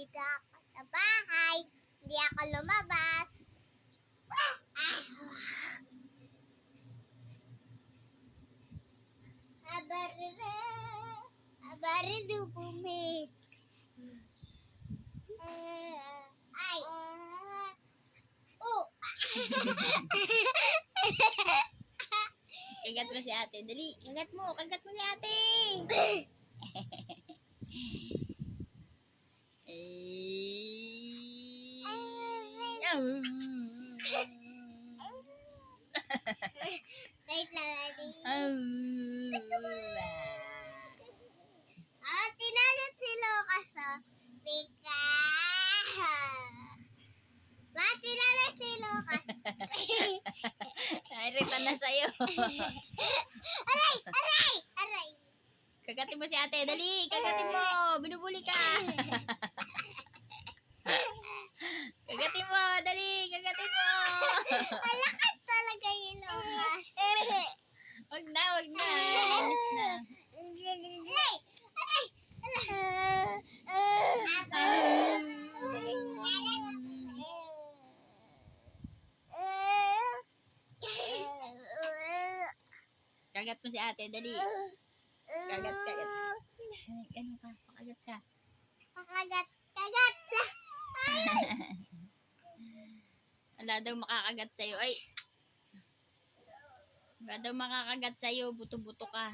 dito ako sa bahay. Hindi ako lumabas. Abari bumit. Ay. Oh. Kagat mo si ate. Dali, kagat mo si ate. Wait lang, tinalo si Lucas, oh. Tika. Bakit tinalo si Lucas? Ay, rita na sa'yo. Aray! Aray! Aray! Kagatin mo si ate. Dali, kagatin mo. Binubuli ka. Kagatin mo. Dali, kagatin mo. Alakas talaga yung Lucas. Wag na, wag na. Alis na. Aray! Aray! Kagat mo si ate. Dali. Kagat. Ano ka? Pakagat ka. Kagat. Kagat. Wala daw makakagat sa'yo. Ay! Wala daw makakagat sa'yo. Buto-buto ka.